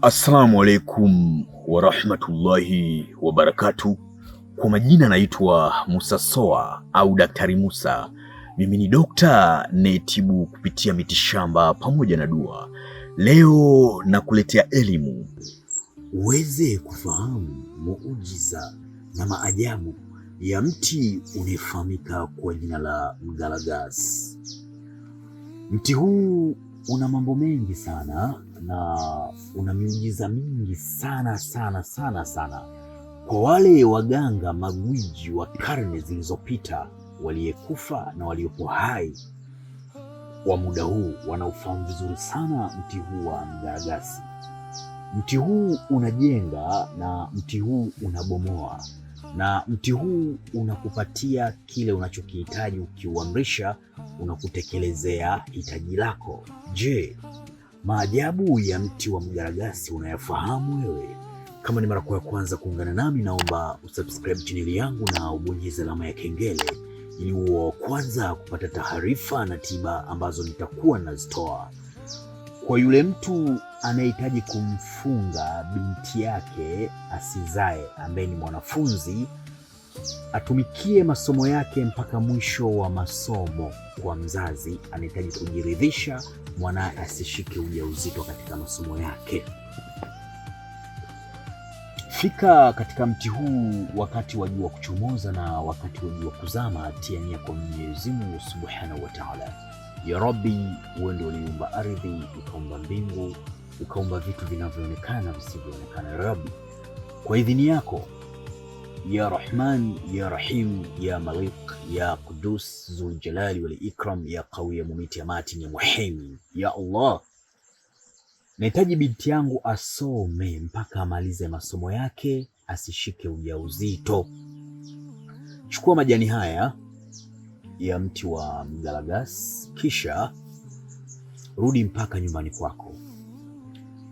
Assalamu alaikum warahmatullahi wabarakatuh. Kwa majina naitwa Musa Soa au Daktari Musa. Mimi ni dokta nayetibu kupitia mitishamba pamoja na dua. Leo nakuletea elimu uweze kufahamu muujiza na maajabu ya mti unaofahamika kwa jina la mgalagasi. Mti huu una mambo mengi sana na una miujiza mingi sana. Kwa wale waganga magwiji wa karne zilizopita, waliyekufa na waliopo hai wa muda huu, wanaofahamu vizuri sana mti huu wa mgalagasi. Mti huu unajenga na mti huu unabomoa, na mti huu unakupatia kile unachokihitaji. Ukiuamrisha unakutekelezea hitaji lako. Je, maajabu ya mti wa mgalagasi unayafahamu wewe? Kama ni mara ya kwanza kuungana nami, naomba usubscribe chaneli yangu na ubonyeze alama ya kengele ili uwe kwanza kupata taarifa na tiba ambazo nitakuwa nazitoa. Kwa yule mtu anayehitaji kumfunga binti yake asizae, ambaye ni mwanafunzi, atumikie masomo yake mpaka mwisho wa masomo. Kwa mzazi anahitaji kujiridhisha mwanae asishike ujauzito katika masomo yake, fika katika mti huu wakati wa jua kuchomoza na wakati wa jua kuzama. Tia nia kwa Mwenyezi Mungu Subhanahu wa Ta'ala. Ya Rabbi, wewe ndio uliumba ardhi, ukaumba mbingu, ukaumba vitu vinavyoonekana visivyoonekana. Ya Rabbi, kwa idhini yako, ya Rahman, ya Rahim, ya Malik, ya Qudus, Zul Jalali wal Ikram, ya Qawi, ya Mumiti, ya Matin, ya Muhaymin, ya Allah, nahitaji binti yangu asome mpaka amalize masomo yake, asishike ujauzito. Chukua majani haya ya mti wa mgalagasi, kisha rudi mpaka nyumbani kwako.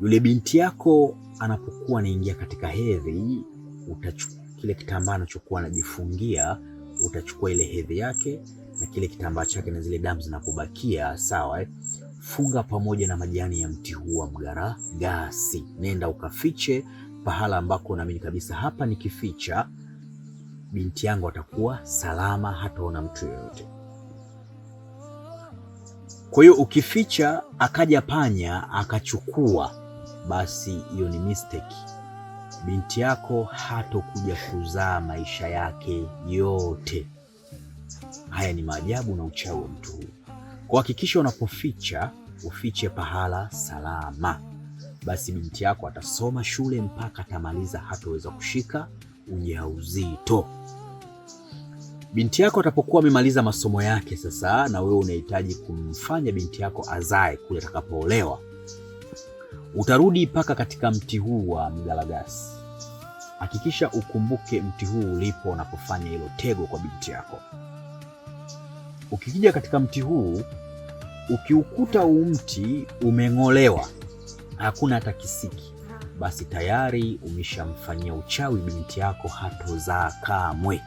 Yule binti yako anapokuwa anaingia katika hedhi, utachukua kile kitambaa anachokuwa anajifungia, utachukua ile hedhi yake na kile kitambaa chake na zile damu zinapobakia, sawa, funga pamoja na majani ya mti huu wa mgalagasi. Nenda ukafiche pahala ambako naamini kabisa, hapa nikificha binti yangu atakuwa salama, hataona mtu yoyote. Kwa hiyo ukificha akaja panya akachukua, basi hiyo ni mistake. Binti yako hatokuja kuzaa maisha yake yote. Haya ni maajabu na uchawi wa mtu huu. Kwa hakikisha unapoficha, ufiche pahala salama, basi binti yako atasoma shule mpaka atamaliza, hataweza kushika ujauzito. Binti yako atapokuwa amemaliza masomo yake sasa, na wewe unahitaji kumfanya binti yako azae kule atakapoolewa, utarudi mpaka katika mti huu wa mgalagasi. Hakikisha ukumbuke mti huu ulipo unapofanya hilo tego kwa binti yako. Ukikija katika mti huu, ukiukuta huu mti umeng'olewa, hakuna hata kisiki, basi tayari umeshamfanyia uchawi binti yako, hatozaa kamwe.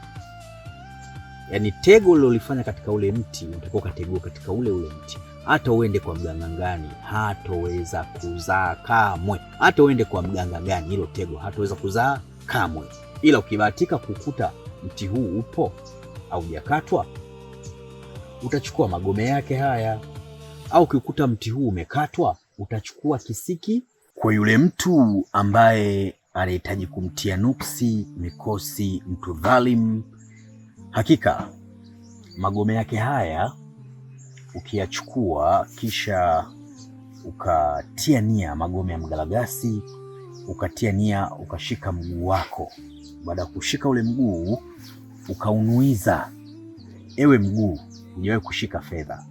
Yaani tego ulilofanya katika ule mti utakuwa kategua katika ule mti. Hata uende kwa mganga gani, hatoweza kuzaa kamwe. Hata uende kwa mganga gani, hilo tego hatoweza kuzaa kamwe. Ila ukibahatika kukuta mti huu upo au hujakatwa, utachukua magome yake haya, au ukikuta mti huu umekatwa, utachukua kisiki. kwa yule mtu ambaye anahitaji kumtia nuksi, mikosi, mtu dhalim. Hakika magome yake haya ukiyachukua, kisha ukatia nia magome ya mgalagasi, ukatia nia, ukashika mguu wako. Baada ya kushika ule mguu, ukaunuiza, ewe mguu, hujawahi kushika fedha.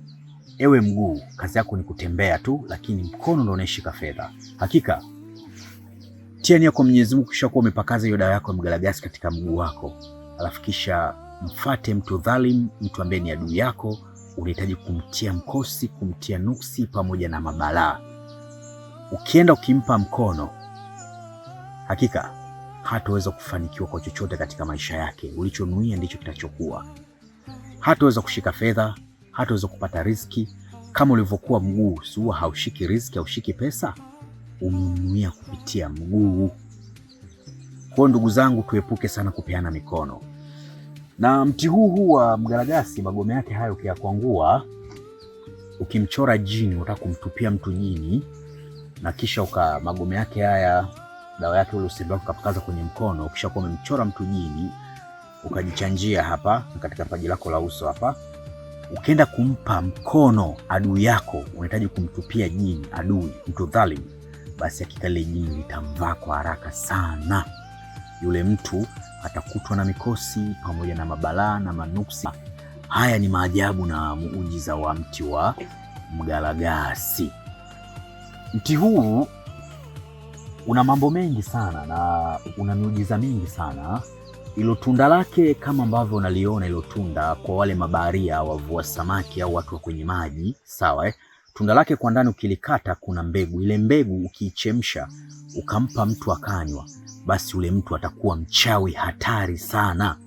Ewe mguu, kazi yako ni kutembea tu, lakini mkono ndio unashika fedha. Hakika tia nia kwa Mwenyezi Mungu, kisha kuwa umepakaza hiyo dawa yako ya mgalagasi katika mguu wako, alafu kisha mfate mtu dhalim, mtu ambaye ni adui yako, unahitaji kumtia mkosi, kumtia nuksi pamoja na mabalaa. Ukienda ukimpa mkono, hakika hataweza kufanikiwa kwa chochote katika maisha yake. Ulichonuia ndicho kitachokuwa. Hataweza kushika fedha, hataweza kupata riziki. Kama ulivyokuwa mguu, si huwa haushiki riziki, haushiki pesa? umemnuia kupitia mguu. Kwa ndugu zangu, tuepuke sana kupeana mikono. Na mti huu wa mgalagasi, magome yake hayo ukiyakwangua, ukimchora jini, unataka kumtupia mtu jini, na kisha magome yake haya, dawa yake ule usembe wako ukapakaza kwenye mkono, kisha kwa umemchora mtu jini, ukajichanjia hapa katika paji lako la uso hapa, ukienda kumpa mkono adui yako, unahitaji kumtupia jini adui, mtu dhalim, basi hakika ile jini litamvaa kwa haraka sana. Yule mtu atakutwa na mikosi pamoja na mabalaa na manuksi. Haya ni maajabu na muujiza wa mti wa mgalagasi. Mti huu una mambo mengi sana na una miujiza mingi sana. Ilo tunda lake kama ambavyo unaliona, ilo tunda kwa wale mabaharia, wavua samaki au watu wa kwenye maji, sawa Tunda lake kwa ndani ukilikata kuna mbegu. Ile mbegu ukiichemsha ukampa mtu akanywa, basi ule mtu atakuwa mchawi hatari sana.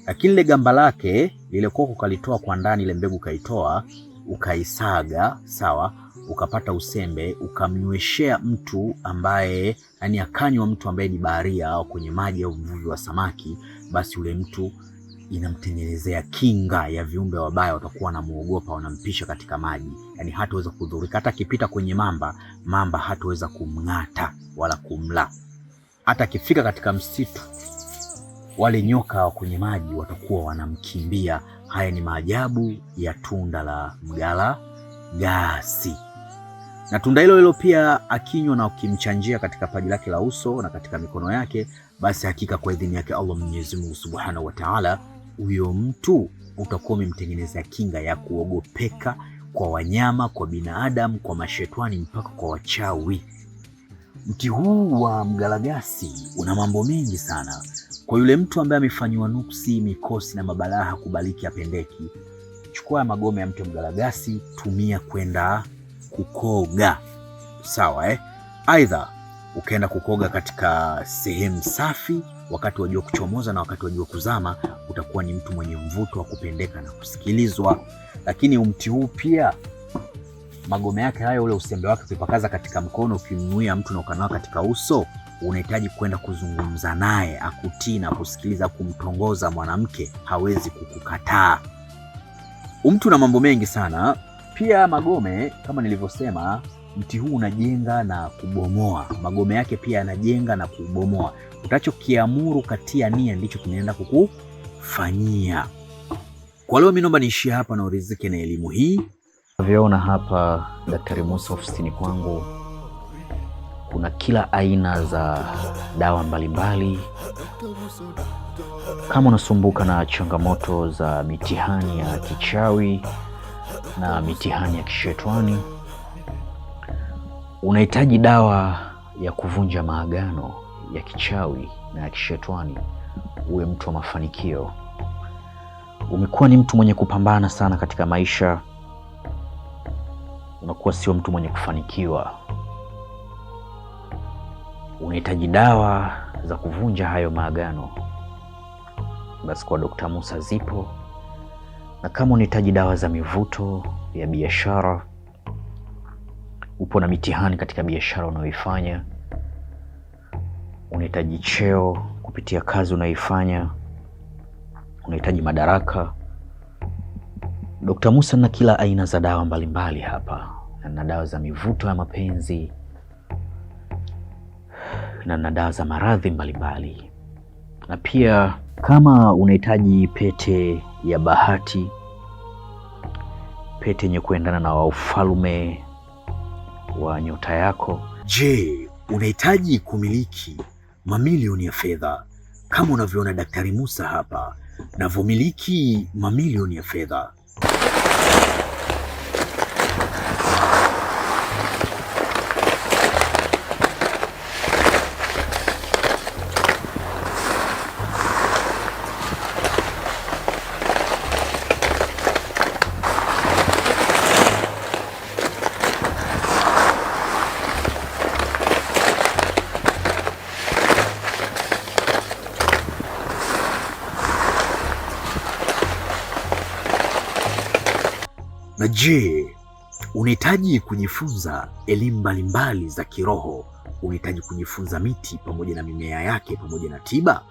Lakini ile gamba lake lile koko ukalitoa kwa ndani, ile mbegu kaitoa, ukaisaga, sawa, ukapata usembe, ukamnyweshea mtu ambaye, yani akanywa mtu ambaye ni baharia au kwenye maji au mvuvi wa samaki, basi ule mtu inamtengenezea kinga ya viumbe wabaya, watakuwa wanamuogopa, wanampisha katika maji, yani hataweza kudhurika. Hata akipita kwenye mamba hataweza kumng'ata wala kumla. Hata akifika katika msitu, wale nyoka wa kwenye maji watakuwa wanamkimbia. Haya ni maajabu ya tunda la mgalagasi. Na tunda hilo pia akinywa na ukimchanjia katika paji lake la uso na katika mikono yake, basi hakika kwa idhini yake Allah Mwenyezi Mungu Subhanahu wa Ta'ala, huyo mtu utakuwa umemtengenezea kinga ya kuogopeka kwa wanyama, kwa binadamu, kwa mashetani, mpaka kwa wachawi. Mti huu wa mgalagasi una mambo mengi sana. Kwa yule mtu ambaye amefanywa nuksi, mikosi na mabalaa, hakubaliki, apendeki, chukua magome ya mti wa mgalagasi, tumia kwenda kukoga, sawa Aidha ukaenda kukoga katika sehemu safi wakati wa jua kuchomoza na wakati wa jua kuzama, utakuwa ni mtu mwenye mvuto wa kupendeka na kusikilizwa. Lakini mti huu pia magome yake hayo, ule usembe wake ukipakaza katika mkono, ukimnuia mtu na ukanawa katika uso, unahitaji kwenda kuzungumza naye, akutii na kusikiliza, kumtongoza mwanamke, hawezi kukukataa. Mtu na mambo mengi sana. Pia magome, kama nilivyosema, mti huu unajenga na kubomoa. Magome yake pia yanajenga na kubomoa. Utachokiamuru katia nia ndicho kinaenda kukufanyia. Kwa leo mimi naomba niishie hapa na urizike na elimu hii. Unavyoona hapa Daktari Musa ofisini kwangu, kuna kila aina za dawa mbalimbali. Kama unasumbuka na changamoto za mitihani ya kichawi na mitihani ya kishetwani, unahitaji dawa ya kuvunja maagano ya kichawi na ya kishetwani, uwe mtu wa mafanikio, umekuwa ni mtu mwenye kupambana sana katika maisha, unakuwa sio mtu mwenye kufanikiwa, unahitaji dawa za kuvunja hayo maagano, basi kwa Dr. Musa zipo. Na kama unahitaji dawa za mivuto ya biashara, upo na mitihani katika biashara unayoifanya, unahitaji cheo kupitia kazi unayoifanya, unahitaji madaraka, Dr. Musa na kila aina za dawa mbalimbali hapa. Na dawa za mivuto ya mapenzi, na dawa za maradhi mbalimbali. Na pia kama unahitaji pete ya bahati, pete yenye kuendana na ufalme wa nyota yako. Je, unahitaji kumiliki mamilioni ya fedha kama unavyoona Daktari Musa hapa navyomiliki mamilioni ya fedha? Na je, Unahitaji kujifunza elimu mbalimbali za kiroho, unahitaji kujifunza miti pamoja na mimea yake pamoja na tiba.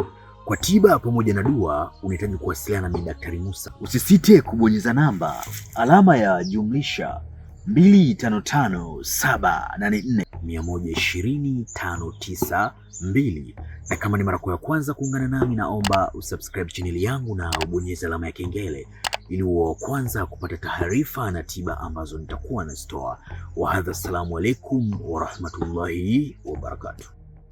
Kwa tiba pamoja na dua unahitaji kuwasiliana na Daktari Musa. Usisite kubonyeza namba alama ya jumlisha 255784120592, na kama ni mara ya kwanza kuungana nami, naomba usubscribe chaneli yangu na ubonyeze alama ya kengele ili uwe wa kwanza kupata taarifa na tiba ambazo nitakuwa nazitoa. Wa hadha, assalamu alaikum wa rahmatullahi wa barakatuh.